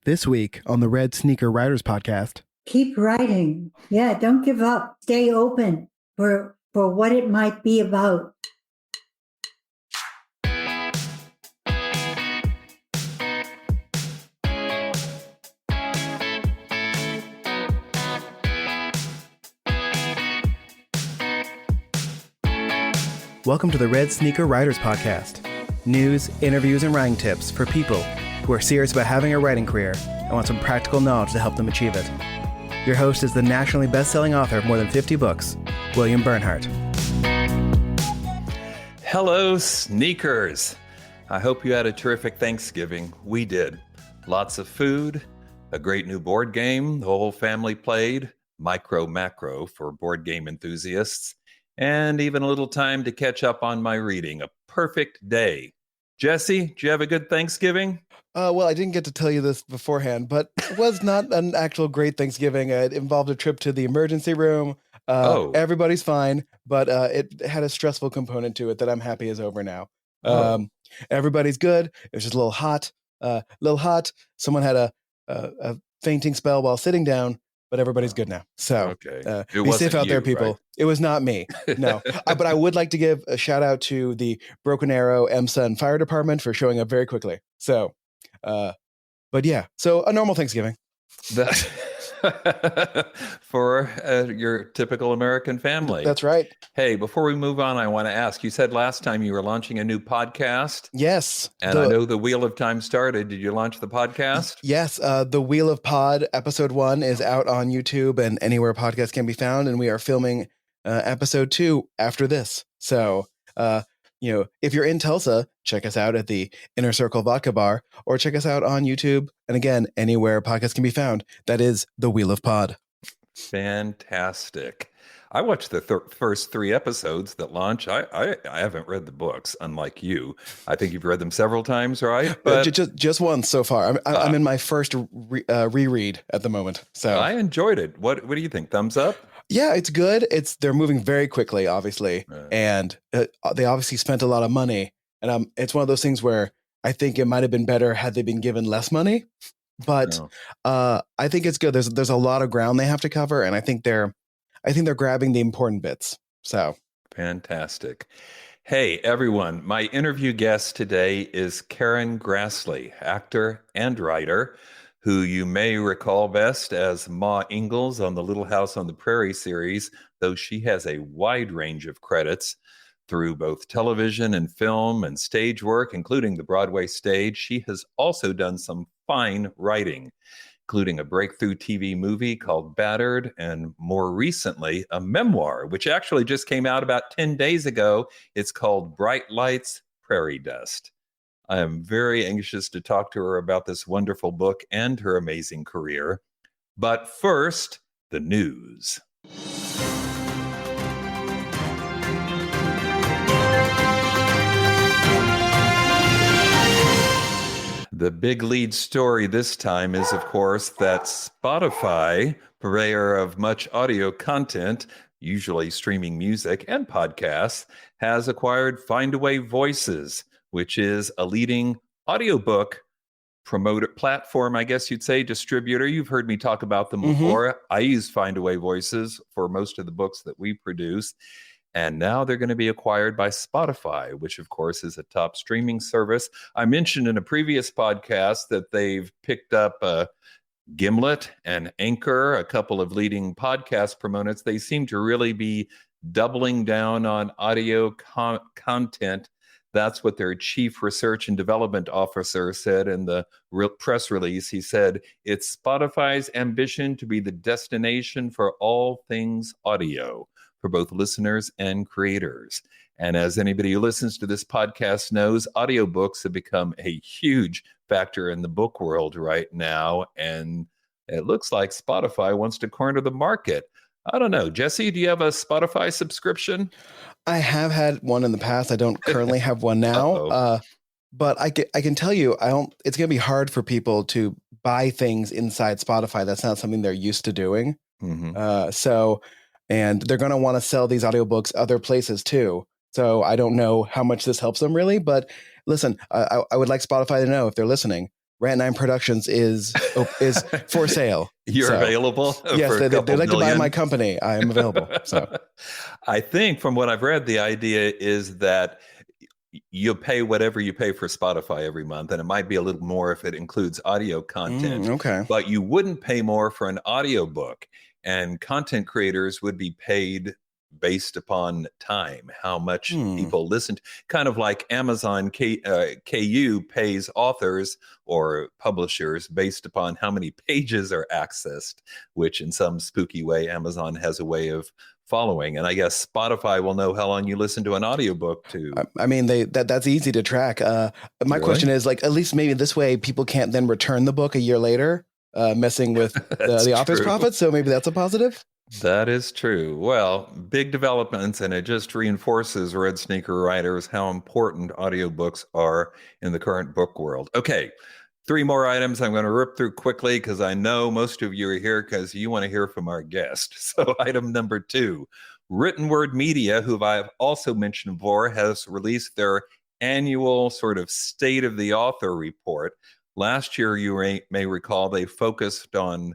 This week on the Red Sneaker Writers Podcast. Keep writing. Yeah, don't give up. Stay open for what it might be about. Welcome to the Red Sneaker Writers Podcast. News, interviews, and writing tips for people who are serious about having a writing career and want some practical knowledge to help them achieve it. Your host is the nationally best-selling author of more than 50 books, William Bernhardt. Hello, sneakers. I hope you had a terrific Thanksgiving. We did. Lots of food, a great new board game the whole family played, Micro Macro for board game enthusiasts, and even a little time to catch up on my reading. A perfect day. Jesse, did you have a good Thanksgiving? Well, I didn't get to tell you this beforehand, but it was not an actual great Thanksgiving. It involved a trip to the emergency room. Everybody's fine, but it had a stressful component to it that I'm happy is over now. Everybody's good. It was just a little hot. Someone had a fainting spell while sitting down, but everybody's good now. So be safe out there, people. Right? It was not me. No, but I would like to give a shout out to the Broken Arrow, EMSA, and Fire Department for showing up very quickly. So, but yeah, so a normal Thanksgiving. For your typical American family. That's right. Hey, before we move on, I want to ask, you said last time you were launching a new podcast. Yes. And I know the Wheel of Time started. Did you launch the podcast? Yes. The Wheel of Pod episode 1 is out on YouTube and anywhere podcasts can be found. And we are filming episode 2 after this. So, if you're in Tulsa, check us out at the Inner Circle Vodka Bar or check us out on YouTube. And again, anywhere podcasts can be found. That is the Wheel of Pod. Fantastic. I watched the first 3 episodes that launch. I haven't read the books, unlike you. I think you've read them several times, right? But just once so far. I'm in my first reread at the moment. So I enjoyed it. What do you think? Thumbs up? Yeah, it's good. They're moving very quickly, obviously, and they obviously spent a lot of money. And it's one of those things where I think it might have been better had they been given less money. But I think it's good. There's a lot of ground they have to cover, and I think they're grabbing the important bits. So fantastic. Hey, everyone. My interview guest today is Karen Grassle, actor and writer, who you may recall best as Ma Ingalls on the Little House on the Prairie series, though she has a wide range of credits through both television and film and stage work, including the Broadway stage. She has also done some fine writing, including a breakthrough TV movie called Battered, and more recently, a memoir, which actually just came out about 10 days ago. It's called Bright Lights, Prairie Dust. I am very anxious to talk to her about this wonderful book and her amazing career. But first, the news. The big lead story this time is, of course, that Spotify, purveyor of much audio content, usually streaming music and podcasts, has acquired Findaway Voices, which is a leading audiobook promoter platform, I guess you'd say, distributor. You've heard me talk about them before. I use Findaway Voices for most of the books that we produce. And now they're going to be acquired by Spotify, which, of course, is a top streaming service. I mentioned in a previous podcast that they've picked up Gimlet and Anchor, a couple of leading podcast proponents. They seem to really be doubling down on audio content. That's what their chief research and development officer said in the press release. He said, it's Spotify's ambition to be the destination for all things audio for both listeners and creators. And as anybody who listens to this podcast knows, audiobooks have become a huge factor in the book world right now. And it looks like Spotify wants to corner the market. I don't know. Jesse, do you have a Spotify subscription? I have had one in the past. I don't currently have one now. But I can tell you, it's going to be hard for people to buy things inside Spotify. That's not something they're used to doing. And they're going to want to sell these audiobooks other places too. So I don't know how much this helps them really, but listen, I would like Spotify to know if they're listening. Rant 9 Productions is for sale. You're available? Yes, for they'd like to buy million? my company. I am available. So I think from what I've read, the idea is that you pay whatever you pay for Spotify every month, and it might be a little more if it includes audio content. Okay. But you wouldn't pay more for an audiobook, and content creators would be paid based upon time, how much people listen to, kind of like Amazon KU pays authors or publishers based upon how many pages are accessed, which in some spooky way, Amazon has a way of following. And I guess Spotify will know how long you listen to an audiobook too. I mean, that's easy to track. My question is, like, at least maybe this way people can't then return the book a year later, messing with the author's profits. So maybe that's a positive. That is true. Well, big developments, and it just reinforces Red Sneaker writers how important audiobooks are in the current book world. Okay, 3 more items I'm going to rip through quickly because I know most of you are here because you want to hear from our guest. So item number 2, Written Word Media, who I've also mentioned before, has released their annual sort of State of the Author report. Last year, you may recall, they focused on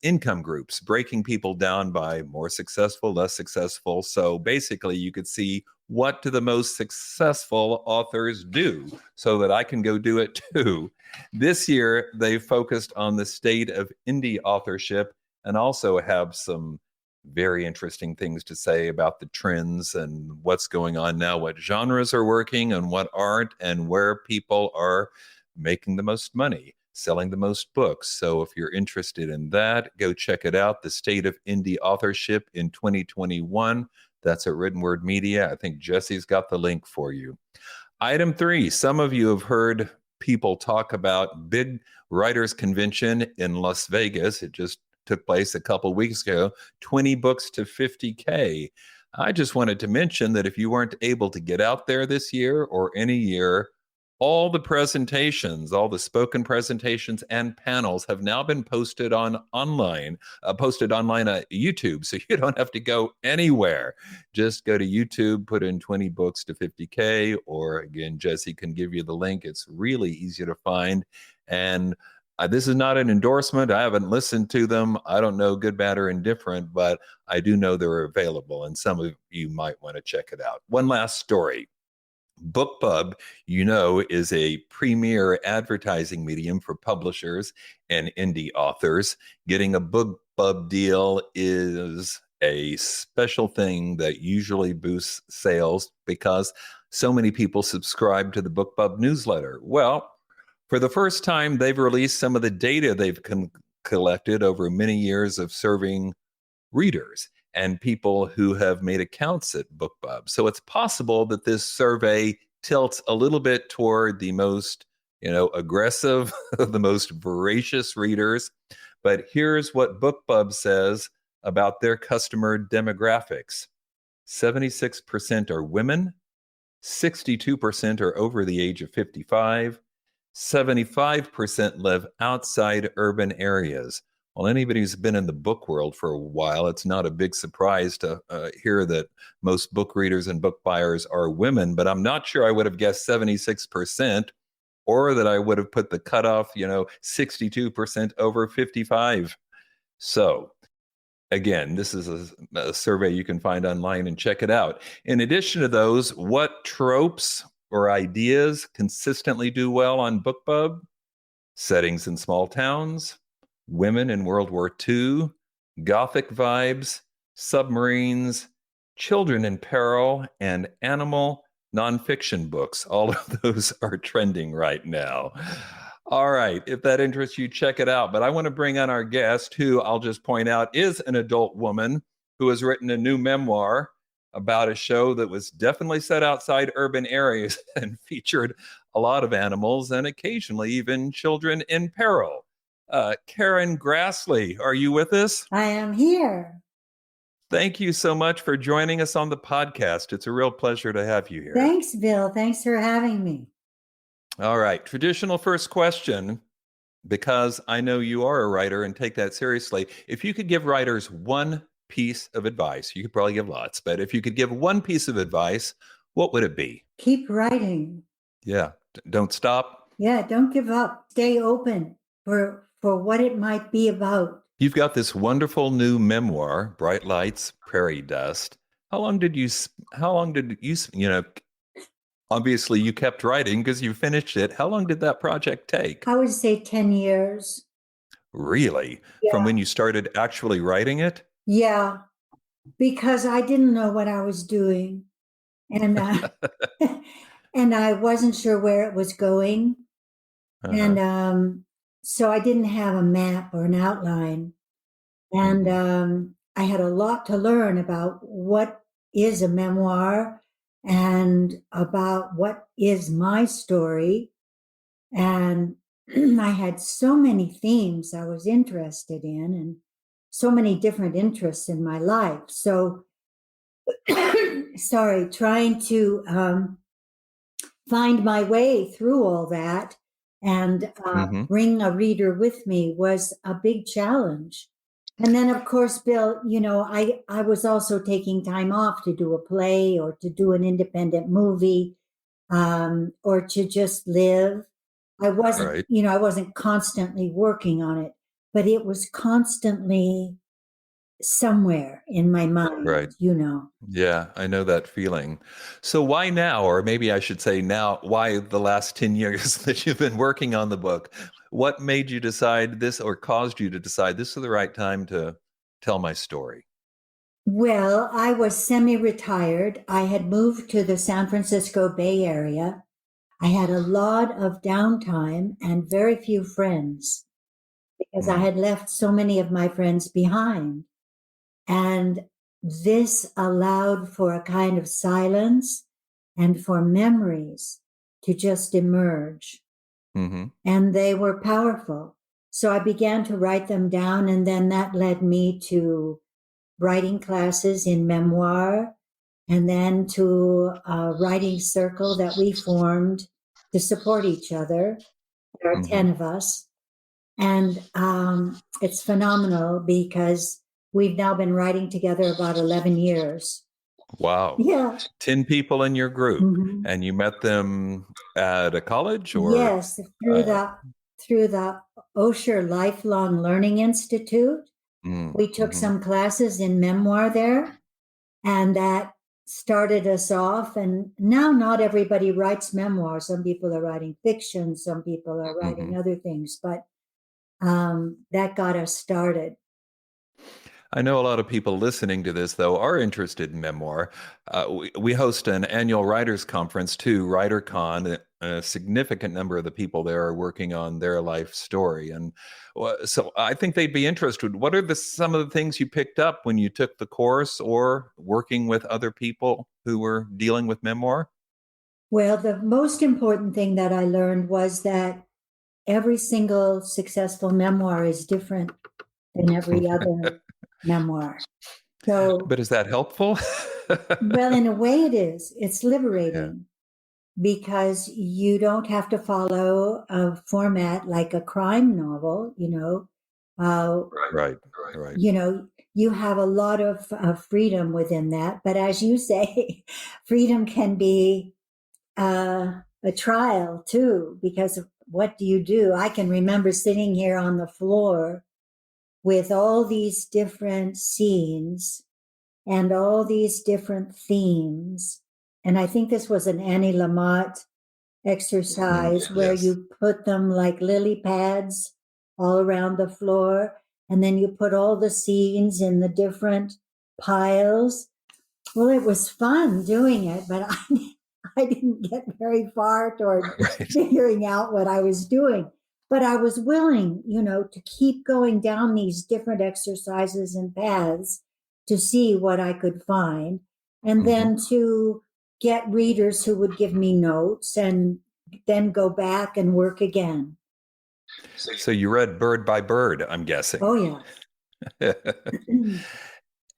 income groups, breaking people down by more successful, less successful. So basically, you could see what do the most successful authors do so that I can go do it too. This year, they focused on the state of indie authorship and also have some very interesting things to say about the trends and what's going on now, what genres are working and what aren't, and where people are making the most money, selling the most books. So if you're interested in that, go check it out. The State of Indie Authorship in 2021. That's at Written Word Media. I think Jesse's got the link for you. Item 3, some of you have heard people talk about big writers convention in Las Vegas. It just took place a couple weeks ago, 20 books to 50K. I just wanted to mention that if you weren't able to get out there this year or any year, all the presentations, all the spoken presentations and panels have now been posted online at YouTube. So you don't have to go anywhere. Just go to YouTube, put in 20 books to 50K, or again, Jesse can give you the link. It's really easy to find. And this is not an endorsement. I haven't listened to them. I don't know good, bad, or indifferent, but I do know they're available, and some of you might want to check it out. One last story. BookBub, is a premier advertising medium for publishers and indie authors. Getting a BookBub deal is a special thing that usually boosts sales because so many people subscribe to the BookBub newsletter. Well, for the first time, they've released some of the data they've collected over many years of serving readers and people who have made accounts at BookBub. So it's possible that this survey tilts a little bit toward the most, aggressive, the most voracious readers. But here's what BookBub says about their customer demographics. 76% are women, 62% are over the age of 55, 75% live outside urban areas. Well, anybody who's been in the book world for a while, it's not a big surprise to hear that most book readers and book buyers are women, but I'm not sure I would have guessed 76%, or that I would have put the cutoff, 62% over 55. So again, this is a survey you can find online and check it out. In addition to those, what tropes or ideas consistently do well on BookBub? Settings in small towns, women in World War II, Gothic vibes, submarines, children in peril, and animal nonfiction books. All of those are trending right now. All right, if that interests you, check it out. But I want to bring on our guest, who I'll just point out is an adult woman who has written a new memoir about a show that was definitely set outside urban areas and featured a lot of animals and occasionally even children in peril. Karen Grassle, are you with us? I am here. Thank you so much for joining us on the podcast. It's a real pleasure to have you here. Thanks, Bill. Thanks for having me. All right. Traditional first question, because I know you are a writer and take that seriously. If you could give writers one piece of advice, you could probably give lots, but if you could give one piece of advice, what would it be? Keep writing. Yeah. Don't stop. Yeah, don't give up. Stay open for what it might be about. You've got this wonderful new memoir, Bright Lights, Prairie Dust. How long did you, obviously you kept writing because you finished it. How long did that project take? I would say 10 years. Really? Yeah. From when you started actually writing it? Yeah, because I didn't know what I was doing. And and I wasn't sure where it was going. And so I didn't have a map or an outline. And I had a lot to learn about what is a memoir and about what is my story. And I had so many themes I was interested in and so many different interests in my life. So, trying to find my way through all that and bring a reader with me was a big challenge. And then, of course, Bill, I was also taking time off to do a play or to do an independent movie or to just live. I wasn't, I wasn't constantly working on it, but it was constantly somewhere in my mind, Yeah, I know that feeling. So why now? Or maybe I should say now, why the last 10 years that you've been working on the book? What made you decide this or caused you to decide this is the right time to tell my story? Well, I was semi-retired. I had moved to the San Francisco Bay Area. I had a lot of downtime and very few friends because I had left so many of my friends behind. And this allowed for a kind of silence and for memories to just emerge. And they were powerful. So I began to write them down, and then that led me to writing classes in memoir, and then to a writing circle that we formed to support each other. There are 10 of us. And it's phenomenal because we've now been writing together about 11 years. Wow. Yeah. 10 people in your group. And you met them at a college or? Yes, through the Osher Lifelong Learning Institute. We took some classes in memoir there, and that started us off. And now not everybody writes memoir. Some people are writing fiction, some people are writing other things, but that got us started. I know a lot of people listening to this, though, are interested in memoir. We host an annual writers conference, too, WriterCon. A significant number of the people there are working on their life story. And so I think they'd be interested. What are some of the things you picked up when you took the course or working with other people who were dealing with memoir? Well, the most important thing that I learned was that every single successful memoir is different than every other memoir. So, but is that helpful? Well, in a way it is. It's liberating because you don't have to follow a format like a crime novel, Right. You have a lot of freedom within that. But as you say, freedom can be a trial too, because what do you do? I can remember sitting here on the floor with all these different scenes and all these different themes. And I think this was an Annie Lamott exercise where you put them like lily pads all around the floor, and then you put all the scenes in the different piles. Well, it was fun doing it, but I didn't get very far toward figuring out what I was doing. But I was willing, to keep going down these different exercises and paths to see what I could find, and then to get readers who would give me notes and then go back and work again. So you read bird by bird, I'm guessing. Oh, yeah.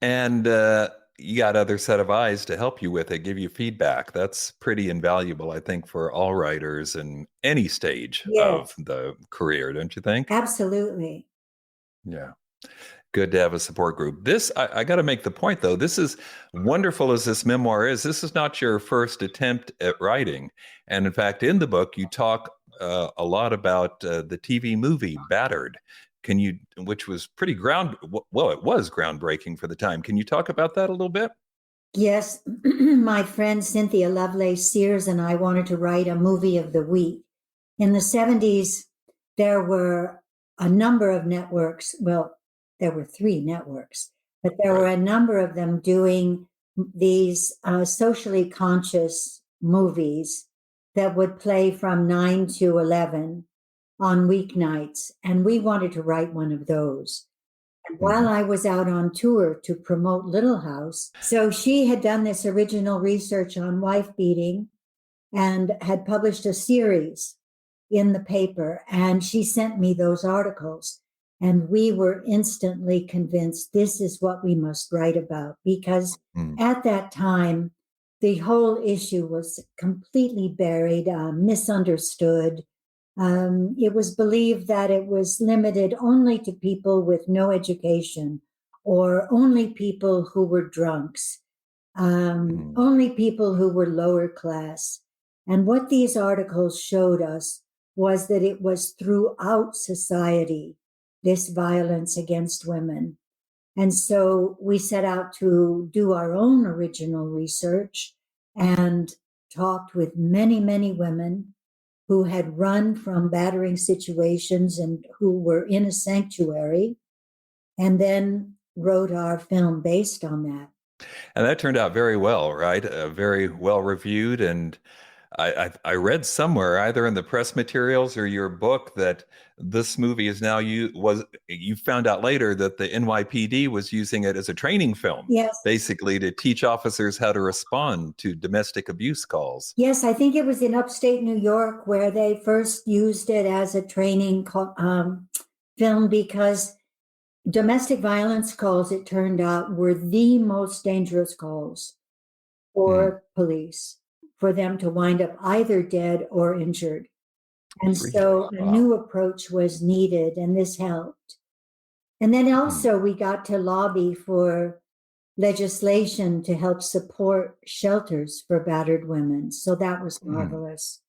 And you got other set of eyes to help you with it, give you feedback. That's pretty invaluable, I think, for all writers in any stage of the career, don't you think? Absolutely. Yeah. Good to have a support group. I got to make the point, though, this is wonderful as this memoir is. This is not your first attempt at writing. And in fact, in the book, you talk a lot about the TV movie Battered. Which was pretty well, it was groundbreaking for the time. Can you talk about that a little bit? Yes, my friend Cynthia Lovelace Sears and I wanted to write a movie of the week. In the 70s, there were a number of networks. Well, there were 3 networks, but there were a number of them doing these socially conscious movies that would play from 9 to 11 on weeknights. And we wanted to write one of those. And while I was out on tour to promote Little House, so she had done this original research on wife beating and had published a series in the paper. And she sent me those articles. And we were instantly convinced this is what we must write about, because at that time, the whole issue was completely buried, misunderstood. It was believed that it was limited only to people with no education, or only people who were drunks, only people who were lower class. And what these articles showed us was that it was throughout society, this violence against women. And so we set out to do our own original research and talked with many, many women who had run from battering situations and who were in a sanctuary, and then wrote our film based on that. And that turned out very well, right? Very well reviewed. And I read somewhere, either in the press materials or your book, that this movie is now you found out later that the NYPD was using it as a training film, yes, basically to teach officers how to respond to domestic abuse calls. Yes, I think it was in upstate New York where they first used it as a training film, because domestic violence calls, it turned out, were the most dangerous calls for police, for them to wind up either dead or injured. And so a new approach was needed, and this helped. And then also we got to lobby for legislation to help support shelters for battered women. So that was marvelous.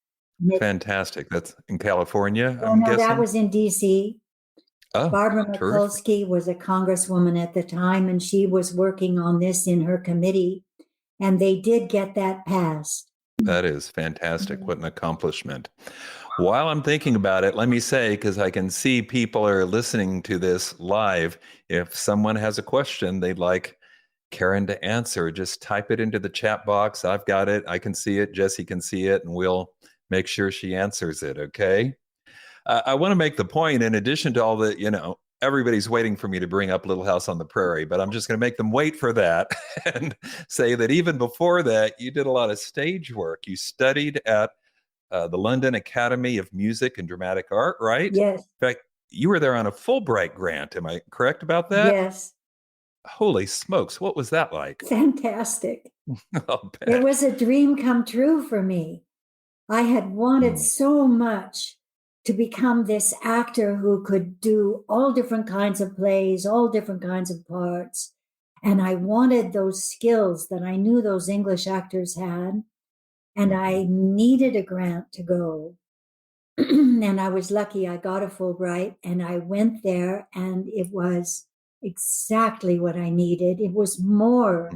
Fantastic. That's in California, Oh, I'm no, guessing? that was in D.C. Oh, Barbara terrific. Mikulski was a congresswoman at the time, and she was working on this in her committee, and they did get that passed. That is fantastic. What an accomplishment. While I'm thinking about it, let me say, because I can see people are listening to this live, if someone has a question they'd like Karen to answer, just type it into the chat box. I've got it. I can see it. Jesse can see it, and we'll make sure she answers it. Okay. I want to make the point, in addition to all the, everybody's waiting for me to bring up Little House on the Prairie, but I'm just going to make them wait for that and say that even before that, you did a lot of stage work. You studied at the London Academy of Music and Dramatic Art, right? Yes. In fact, you were there on a Fulbright grant. Am I correct about that? Yes. Holy smokes. What was that like? Fantastic. I'll bet. It was a dream come true for me. I had wanted so much to become this actor who could do all different kinds of plays, all different kinds of parts. And I wanted those skills that I knew those English actors had. And I needed a grant to go. And I was lucky I got a Fulbright, and I went there, and it was exactly what I needed. It was more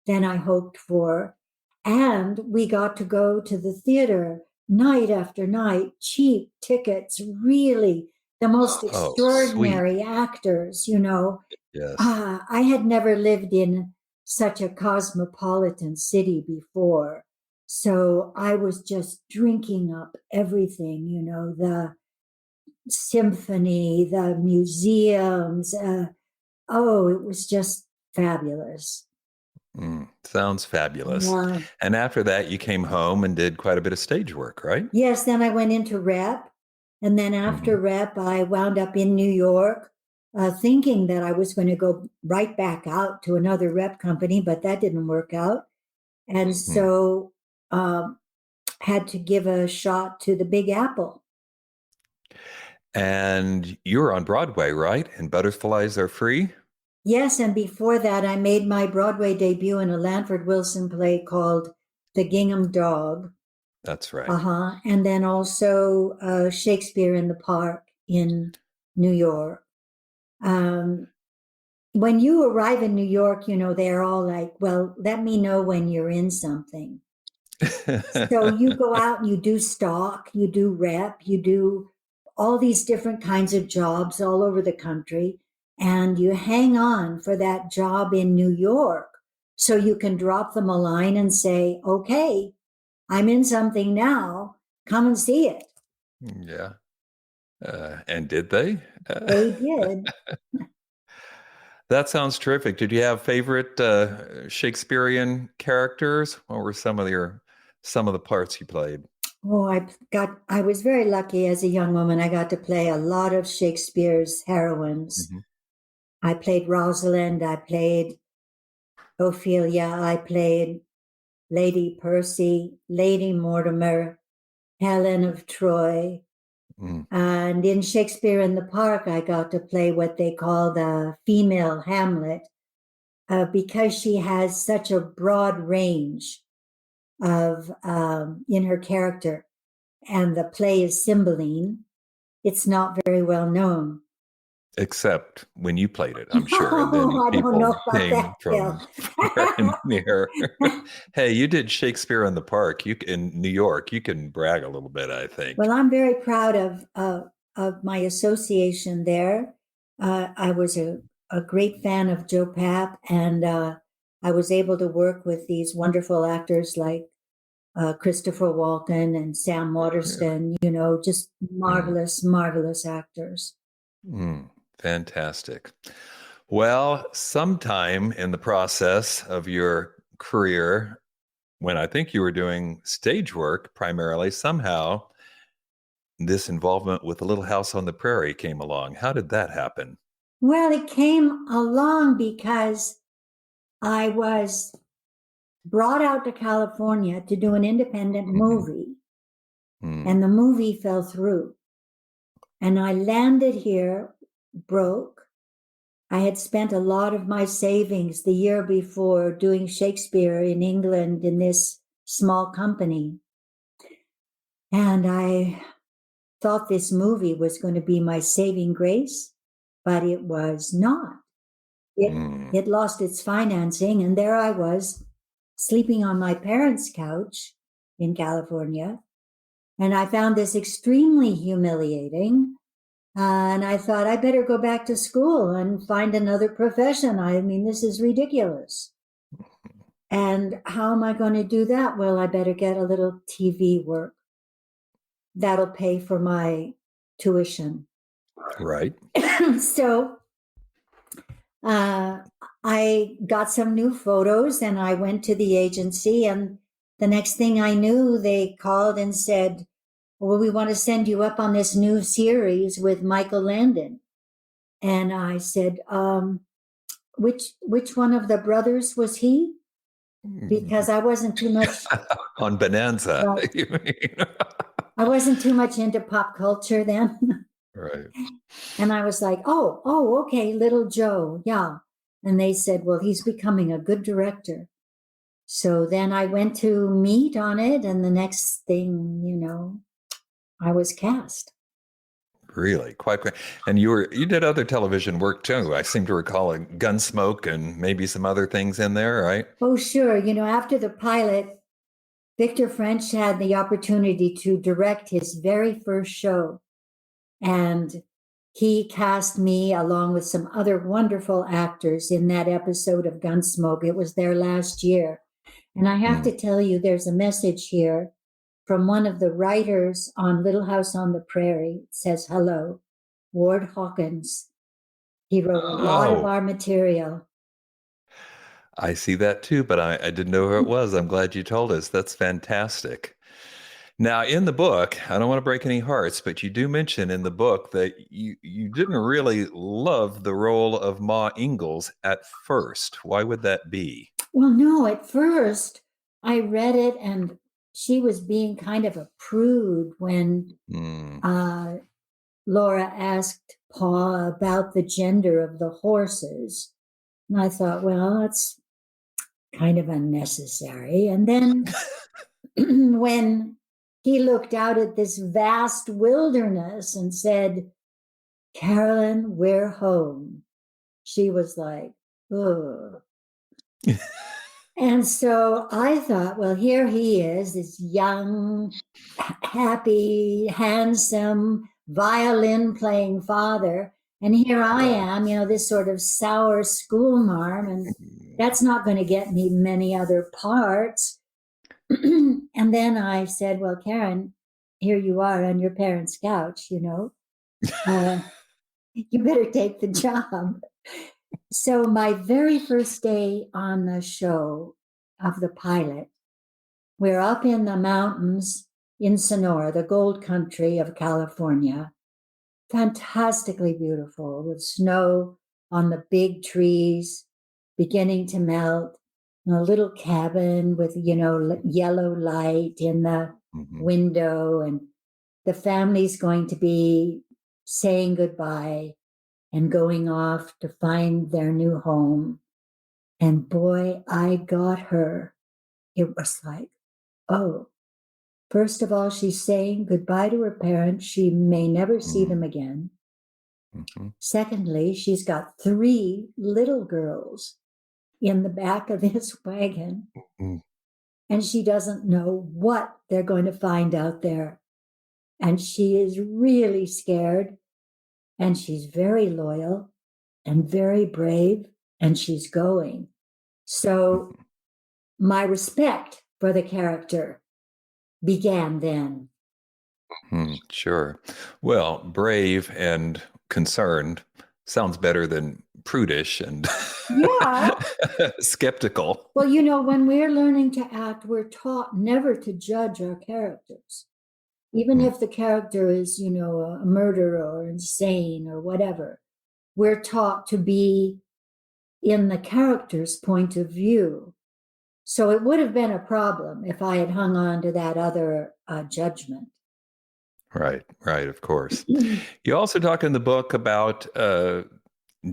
than I hoped for. And we got to go to the theater night after night, cheap tickets, really the most extraordinary actors, Yes. I had never lived in such a cosmopolitan city before. So I was just drinking up everything, the symphony, the museums. It was just fabulous. Sounds fabulous. Yeah. And after that, you came home and did quite a bit of stage work, right? Yes, then I went into rep. And then after rep, I wound up in New York, thinking that I was going to go right back out to another rep company, but that didn't work out. And so had to give a shot to the Big Apple. And you were on Broadway, right? And Butterflies Are Free? Yes, and before that, I made my Broadway debut in a Lanford Wilson play called The Gingham Dog. That's right. And then also Shakespeare in the Park in New York. When you arrive in New York, they're all like, well, let me know when you're in something. So you go out and you do stock, you do rep, you do all these different kinds of jobs all over the country, and you hang on for that job in New York so you can drop them a line and say, okay, I'm in something now, come and see it. Yeah. And did they? They did. That sounds terrific. Did you have favorite Shakespearean characters? What were some of the parts you played? Oh, I was very lucky as a young woman. I got to play a lot of Shakespeare's heroines. Mm-hmm. I played Rosalind, I played Ophelia, I played Lady Percy, Lady Mortimer, Helen of Troy. Mm. And in Shakespeare in the Park, I got to play what they call the female Hamlet, because she has such a broad range of in her character. And the play is Cymbeline. It's not very well known. Except when you played it, I'm sure. And then I don't know about came that, from far and near. Hey, you did Shakespeare in the Park. In New York. You can brag a little bit, I think. Well, I'm very proud of my association there. I was a great fan of Joe Papp, and I was able to work with these wonderful actors like Christopher Walken and Sam Waterston, just marvelous, marvelous actors. Fantastic. Well, sometime in the process of your career, when I think you were doing stage work primarily, somehow this involvement with A Little House on the Prairie came along. How did that happen? Well, it came along because I was brought out to California to do an independent movie, and the movie fell through. And I landed here broke. I had spent a lot of my savings the year before doing Shakespeare in England in this small company. And I thought this movie was going to be my saving grace, but it was not. It lost its financing, and there I was sleeping on my parents' couch in California. And I found this extremely humiliating. And I thought I better go back to school and find another profession. I mean, this is ridiculous. And how am I going to do that? Well, I better get a little TV work. That'll pay for my tuition. Right. So I got some new photos and I went to the agency, and the next thing I knew, they called and said, well, we want to send you up on this new series with Michael Landon. And I said, which one of the brothers was he? Because I wasn't too much on Bonanza. Right. You mean? I wasn't too much into pop culture then. Right. And I was like, oh, okay, Little Joe. Yeah. And they said, well, he's becoming a good director. So then I went to meet on it, and the next thing, I was cast. Really, quite. And you did other television work too. I seem to recall a Gunsmoke and maybe some other things in there, right? Oh, sure. After the pilot, Victor French had the opportunity to direct his very first show. And he cast me along with some other wonderful actors in that episode of Gunsmoke. It was their last year. And I have to tell you, there's a message here from one of the writers on Little House on the Prairie. It says, hello, Ward Hawkins. He wrote a lot of our material. I see that too, but I didn't know who it was. I'm glad you told us. That's fantastic. Now, in the book, I don't want to break any hearts, but you do mention in the book that you didn't really love the role of Ma Ingalls at first. Why would that be? Well, no, at first I read it and she was being kind of a prude when Laura asked Pa about the gender of the horses. And I thought, well, that's kind of unnecessary. And then when he looked out at this vast wilderness and said, "Carolyn, we're home." She was like, "Oh." And so I thought, well, here he is, this young, happy, handsome, violin playing father. And here I am, this sort of sour schoolmarm, and that's not going to get me many other parts. And then I said, well, Karen, here you are on your parents' couch, you better take the job. So my very first day on the show of the pilot, we're up in the mountains in Sonora, the gold country of California, fantastically beautiful with snow on the big trees beginning to melt, and a little cabin with, yellow light in the window, and the family's going to be saying goodbye and going off to find their new home. And boy, I got her. It was like, oh, first of all, she's saying goodbye to her parents. She may never see them again. Secondly, she's got 3 little girls in the back of this wagon. And she doesn't know what they're going to find out there. And she is really scared. And she's very loyal and very brave, and she's going. So my respect for the character began then. Sure. Well, brave and concerned sounds better than prudish and skeptical. Well, when we're learning to act, we're taught never to judge our characters. Even if the character is, a murderer or insane or whatever, we're taught to be in the character's point of view. So it would have been a problem if I had hung on to that other judgment. Right, of course. You also talk in the book about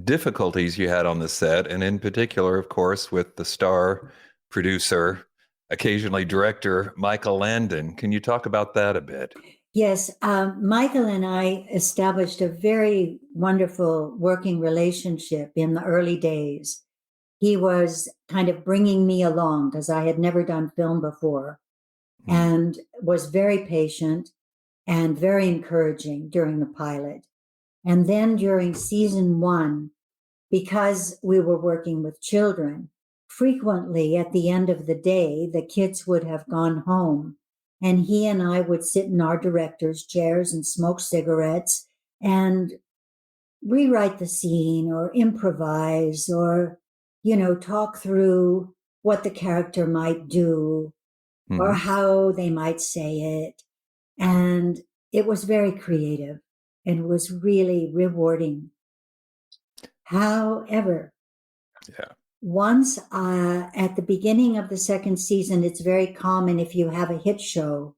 difficulties you had on the set, and in particular, of course, with the star producer, occasionally director, Michael Landon. Can you talk about that a bit? Yes, Michael and I established a very wonderful working relationship in the early days. He was kind of bringing me along because I had never done film before, and was very patient and very encouraging during the pilot. And then during season 1, because we were working with children, frequently at the end of the day, the kids would have gone home, and he and I would sit in our director's chairs and smoke cigarettes and rewrite the scene or improvise or, talk through what the character might do or how they might say it. And it was very creative and it was really rewarding. However, once at the beginning of the second season, it's very common if you have a hit show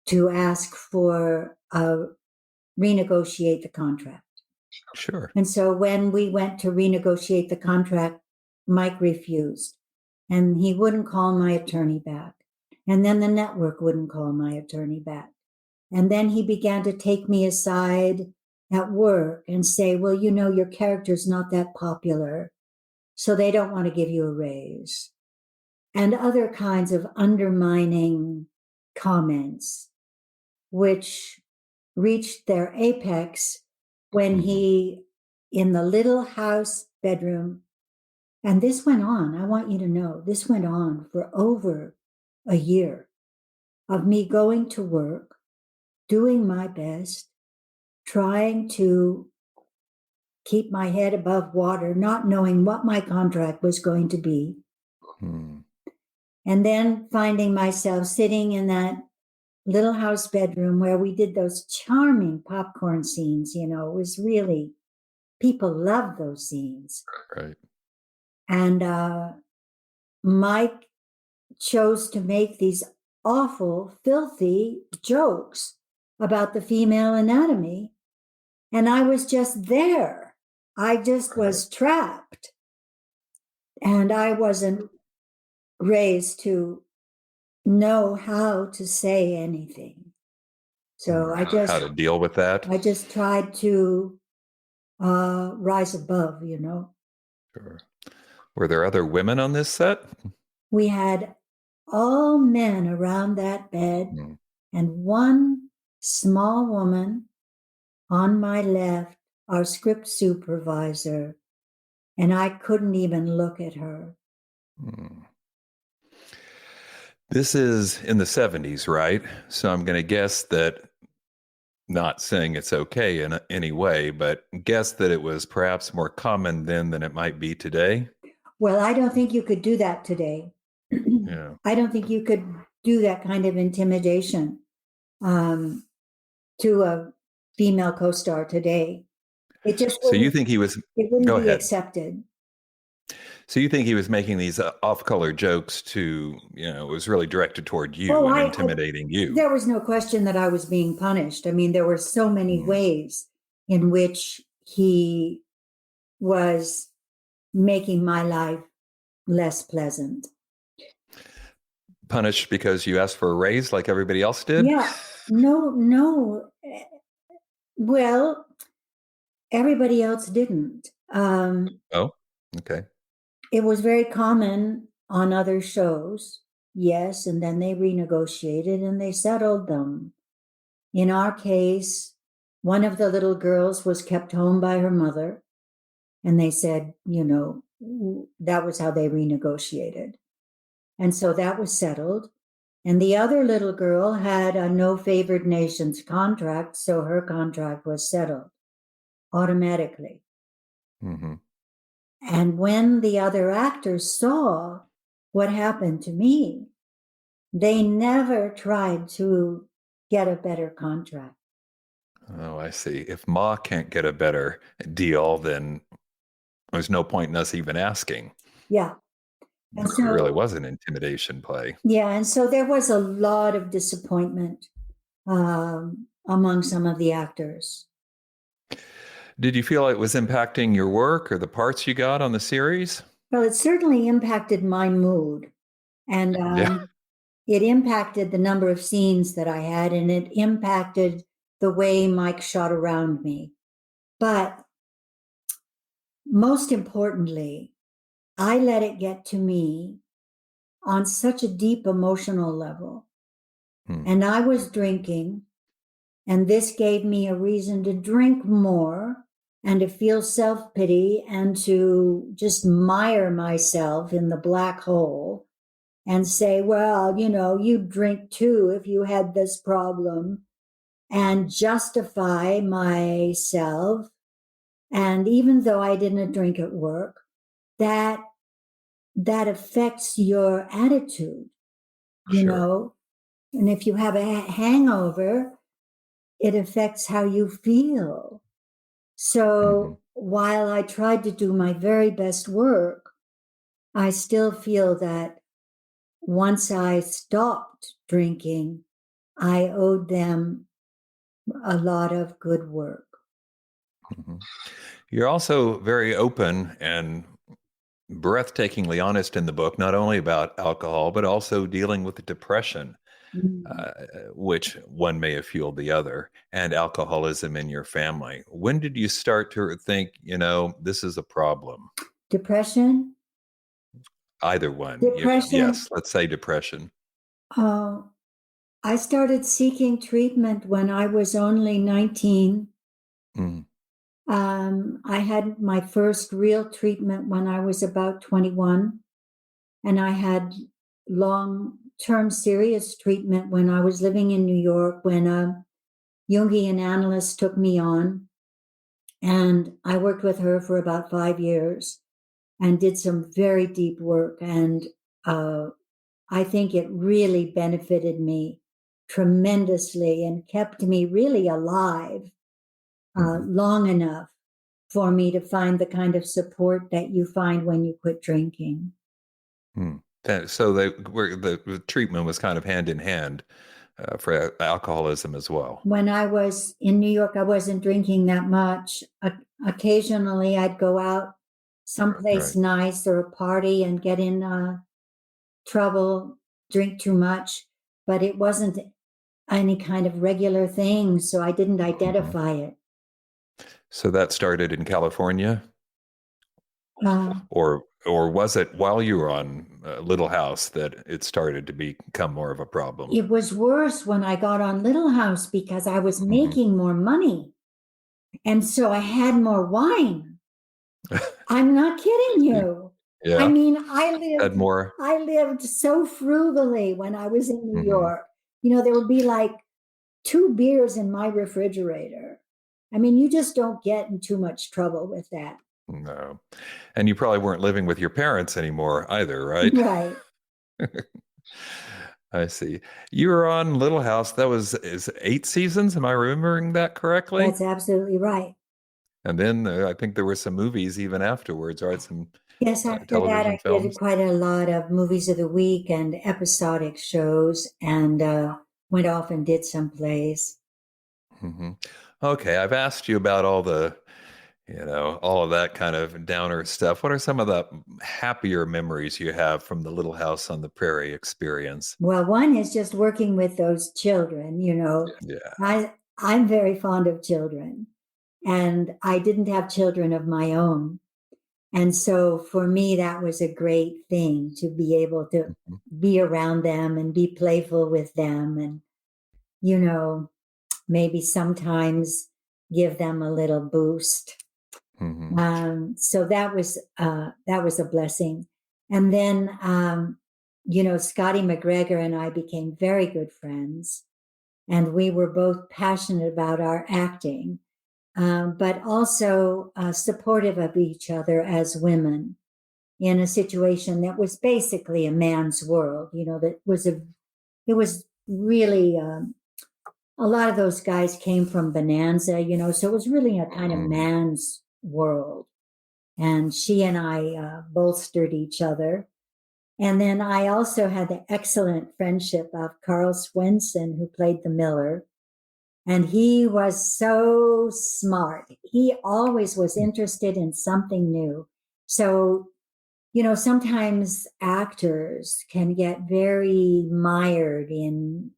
to ask for renegotiate the contract. Sure. And so when we went to renegotiate the contract, Mike refused, and he wouldn't call my attorney back. And then the network wouldn't call my attorney back. And then he began to take me aside at work and say, well, your character's not that popular, so they don't want to give you a raise. And other kinds of undermining comments, which reached their apex when he, in the little house bedroom, and this went on, I want you to know, this went on for over a year of me going to work, doing my best, trying to keep my head above water, not knowing what my contract was going to be. And then finding myself sitting in that little house bedroom where we did those charming popcorn scenes. It was really, people loved those scenes. Right. And Mike chose to make these awful, filthy jokes about the female anatomy. And I was just there. I just was trapped. And I wasn't raised to know how to say anything. So I how to deal with that. just tried to rise above, Sure. Were there other women on this set? We had all men around that bed and one small woman on my left, our script supervisor, and I couldn't even look at her. This is in the 70s, right? So I'm going to guess that, not saying it's okay in any way, but guess that it was perhaps more common then than it might be today. Well, I don't think you could do that today. Yeah. I don't think you could do that kind of intimidation to a female co-star today. It just So you think he was? It wouldn't Go be ahead. accepted. So you think he was making these off-color jokes to, it was really directed toward you and intimidating you? There was no question that I was being punished. I mean, there were so many ways in which he was making my life less pleasant. Punished because you asked for a raise like everybody else did? Yeah. No. Well, everybody else didn't. Oh, okay. It was very common on other shows, yes, and then they renegotiated and they settled them. In our case, one of the little girls was kept home by her mother, and they said, that was how they renegotiated. And so that was settled. And the other little girl had a no favored nations contract, so her contract was settled automatically. Mm-hmm. And when the other actors saw what happened to me, they never tried to get a better contract. Oh, I see. If Ma can't get a better deal, then there's no point in us even asking. Yeah. And so, it really was an intimidation play. Yeah. And so there was a lot of disappointment among some of the actors. Did you feel it was impacting your work or the parts you got on the series? Well, it certainly impacted my mood. And it impacted the number of scenes that I had, and it impacted the way Mike shot around me. But most importantly, I let it get to me on such a deep emotional level. And I was drinking, and this gave me a reason to drink more and to feel self-pity and to just mire myself in the black hole and say, well, you'd drink too if you had this problem, and justify myself. And even though I didn't drink at work, that affects your attitude, Sure. And if you have a hangover, it affects how you feel. So while I tried to do my very best work, I still feel that once I stopped drinking, I owed them a lot of good work. You're also very open and breathtakingly honest in the book, not only about alcohol, but also dealing with depression, which one may have fueled the other, and alcoholism in your family. When did you start to think, this is a problem? Depression? Either one. Depression. Yes, let's say depression. I started seeking treatment when I was only 19. I had my first real treatment when I was about 21, and I had long-term serious treatment when I was living in New York, when a Jungian analyst took me on, and I worked with her for about 5 years and did some very deep work. And I think it really benefited me tremendously and kept me really alive long enough for me to find the kind of support that you find when you quit drinking. So the treatment was kind of hand in hand for alcoholism as well. When I was in New York, I wasn't drinking that much. Occasionally, I'd go out someplace nice or a party and get in trouble drink too much, but it wasn't any kind of regular thing, so I didn't identify it. So that started in California? Or was it while you were on Little House that it started to become more of a problem? It was worse when I got on Little House because I was making more money. And so I had more wine. I'm not kidding you. Yeah. I mean, I lived so frugally when I was in New York. You know, there would be like 2 beers in my refrigerator. I mean, you just don't get in too much trouble with that. No. And you probably weren't living with your parents anymore either, right? Right. I see. You were on Little House. That is 8 seasons. Am I remembering that correctly? That's absolutely right. And then I think there were some movies even afterwards, right? Some Yes, after television that, I films. did quite a lot of movies of the week and episodic shows, and went off and did some plays. Okay, I've asked you about all of that kind of downer stuff. What are some of the happier memories you have from the Little House on the Prairie experience? Well, one is just working with those children, you know. Yeah. I'm very fond of children, and I didn't have children of my own. And so for me, that was a great thing to be able to be around them and be playful with them and, you know, maybe sometimes give them a little boost. So that was a blessing. And then, you know, Scotty McGregor and I became very good friends, and we were both passionate about our acting. But also supportive of each other as women in a situation that was basically a man's world. You know, it was really, a lot of those guys came from Bonanza, you know, so it was really a kind of man's world. And she and I bolstered each other. And then I also had the excellent friendship of Carl Swenson, who played the miller. And he was so smart. He always was interested in something new. So, you know, sometimes actors can get very mired in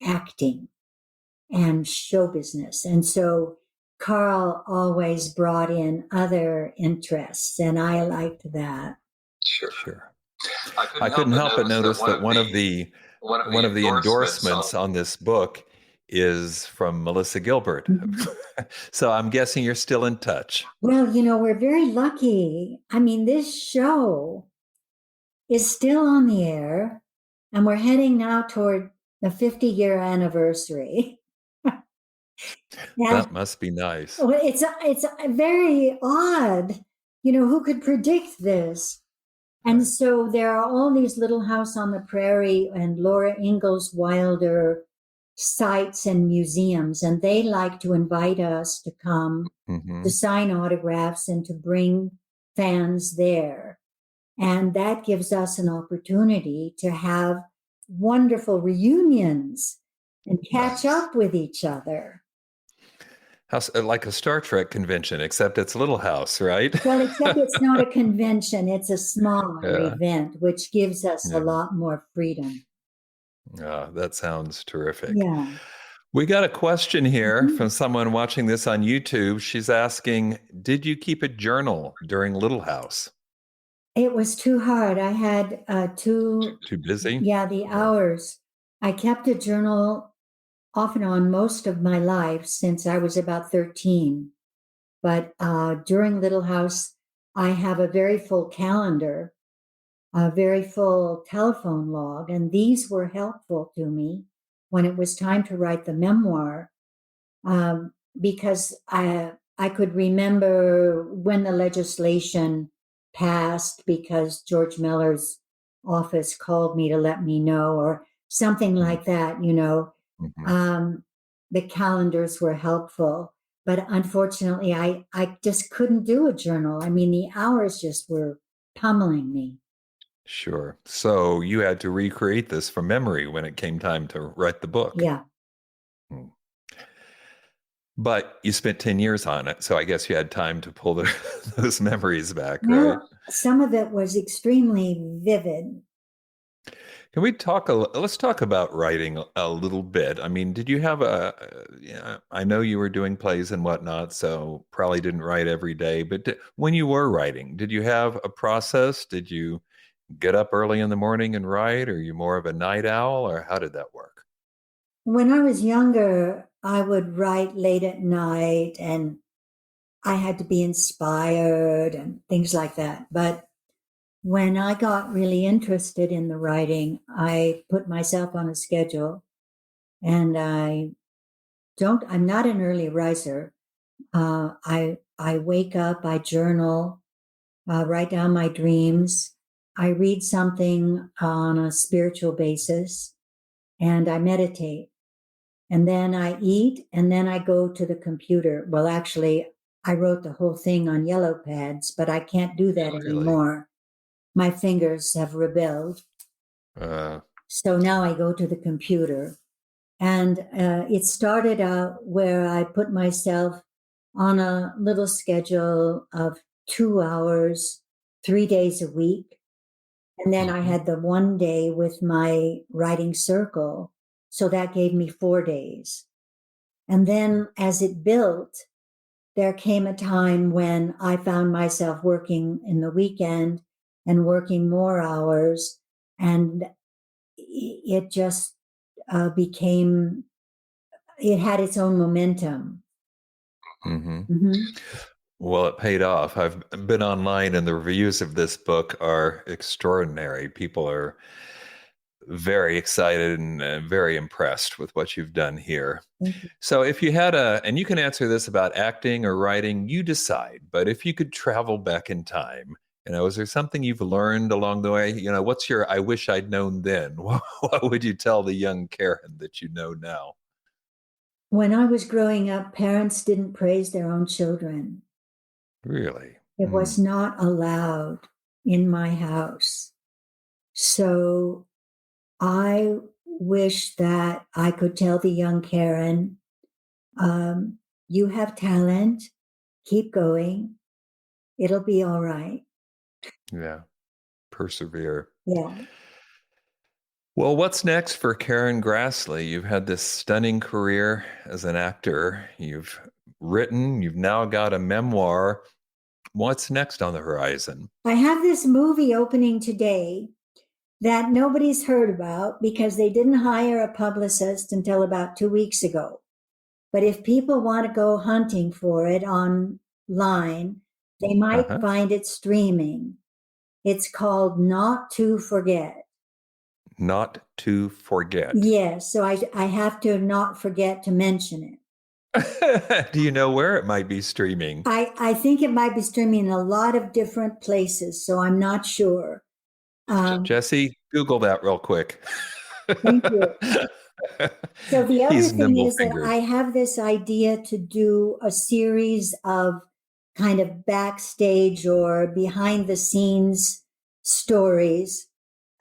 acting and show business. And so Carl always brought in other interests, and I liked that. Sure. I couldn't help but notice that one of the endorsements on this book is from Melissa Gilbert. So I'm guessing you're still in touch. Well, you know, we're very lucky. I mean, this show is still on the air, and we're heading now toward the 50-year anniversary. That must be nice. Well, it's very odd. You know, who could predict this? And so there are all these Little House on the Prairie and Laura Ingalls Wilder sites and museums, and they like to invite us to come to sign autographs and to bring fans there. And that gives us an opportunity to have wonderful reunions and catch up with each other. Like a Star Trek convention, except it's Little House, right? Well, except it's not a convention, it's a smaller event, which gives us a lot more freedom. That sounds terrific. Yeah. We got a question here from someone watching this on YouTube. She's asking, did you keep a journal during Little House? It was too hard. I had too busy? Yeah, the hours. I kept a journal off and on most of my life since I was about 13. But during Little House, I have a very full calendar, a very full telephone log, and these were helpful to me when it was time to write the memoir, because I could remember when the legislation passed because George Miller's office called me to let me know, or something like that, you know. The calendars were helpful, but unfortunately, I just couldn't do a journal. I mean, the hours just were pummeling me. Sure. So you had to recreate this from memory when it came time to write the book. Yeah. But you spent 10 years on it, so I guess you had time to pull those memories back, right? Some of it was extremely vivid. Can we talk let's talk about writing a little bit. I mean, did you have yeah, I know you were doing plays and whatnot, so probably didn't write every day, but when you were writing, did you have a process? Did you get up early in the morning and write? Or are you more of a night owl, or how did that work? When I was younger, I would write late at night and I had to be inspired and things like that. But when I got really interested in the writing, I put myself on a schedule, and I'm not an early riser. I wake up, I journal, write down my dreams. I read something on a spiritual basis, and I meditate. And then I eat, and then I go to the computer. Well, actually, I wrote the whole thing on yellow pads, but I can't do that anymore. My fingers have rebelled. So now I go to the computer. And it started out where I put myself on a little schedule of 2 hours, 3 days a week. And then I had the one day with my writing circle. So that gave me 4 days. And then as it built, there came a time when I found myself working in the weekend and working more hours. And it just it had its own momentum. Well, it paid off. I've been online, and the reviews of this book are extraordinary. People are very excited and very impressed with what you've done here. So if you had and you can answer this about acting or writing, you decide, but if you could travel back in time, is there something you've learned along the way? What's your, I wish I'd known then? What would you tell the young Karen that you know now? When I was growing up, parents didn't praise their own children. Really? It was not allowed in my house. So I wish that I could tell the young Karen, you have talent, keep going. It'll be all right. Yeah. Persevere. Yeah. Well, what's next for Karen Grassle? You've had this stunning career as an actor. You've written, you've now got a memoir. What's next on the horizon? I have this movie opening today that nobody's heard about because they didn't hire a publicist until about 2 weeks ago. But if people want to go hunting for it online, they might find it streaming. It's called Not to Forget. Not to Forget. Yes, so I have to not forget to mention it. Do you know where it might be streaming? I think it might be streaming in a lot of different places, so I'm not sure. Jesse, Google that real quick. Thank you. So the other thing is that I have this idea to do a series of kind of backstage or behind the scenes stories,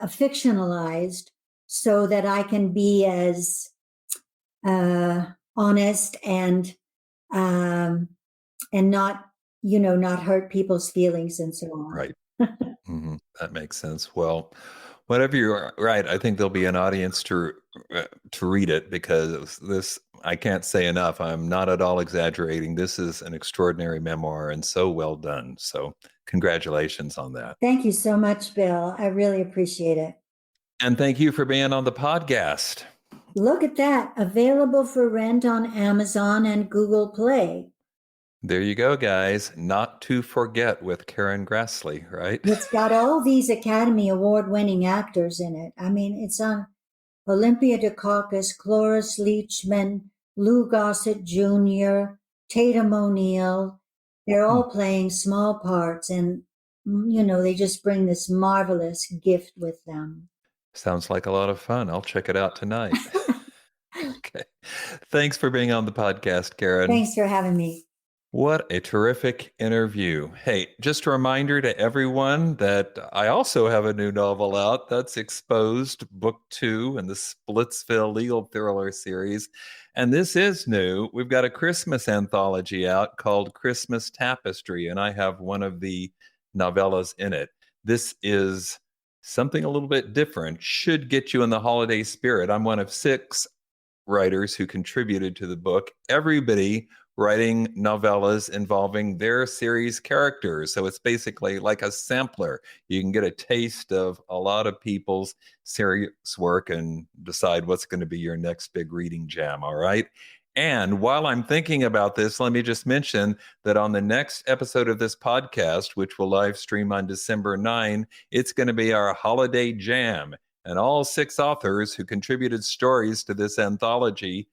fictionalized, so that I can be as honest and not, not hurt people's feelings and so on. Right. That makes sense. Well, whatever you're right, I think there'll be an audience to read it, because this, I can't say enough. I'm not at all exaggerating. This is an extraordinary memoir and so well done. So congratulations on that. Thank you so much, Bill. I really appreciate it. And thank you for being on the podcast. Look at that. Available for rent on Amazon and Google Play. There you go, guys. Not to Forget with Karen Grassle, right? It's got all these Academy Award-winning actors in it. I mean, it's on Olympia Dukakis, Cloris Leachman, Lou Gossett Jr., Tatum O'Neill. They're all playing small parts, and, they just bring this marvelous gift with them. Sounds like a lot of fun. I'll check it out tonight. Okay. Thanks for being on the podcast, Karen. Thanks for having me. What a terrific interview. Hey, just a reminder to everyone that I also have a new novel out. That's Exposed, Book 2 in the Splitsville Legal Thriller series. And this is new. We've got a Christmas anthology out called Christmas Tapestry, and I have one of the novellas in it. This is something a little bit different should get you in the holiday spirit. I'm one of 6 writers who contributed to the book. Everybody writing novellas involving their series characters. So it's basically like a sampler. You can get a taste of a lot of people's serious work and decide what's going to be your next big reading jam, all right? And while I'm thinking about this, let me just mention that on the next episode of this podcast, which will live stream on December 9, it's going to be our holiday jam. And all 6 authors who contributed stories to this anthology,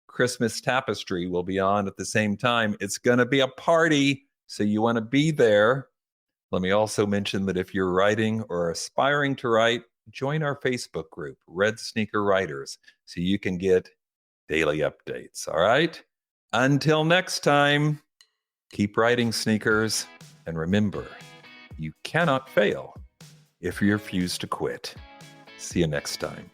Christmas Tapestry, will be on at the same time. It's going to be a party, so you want to be there. Let me also mention that if you're writing or aspiring to write, join our Facebook group, Red Sneaker Writers, so you can get daily updates, all right? Until next time, keep writing, sneakers, and remember, you cannot fail if you refuse to quit. See you next time.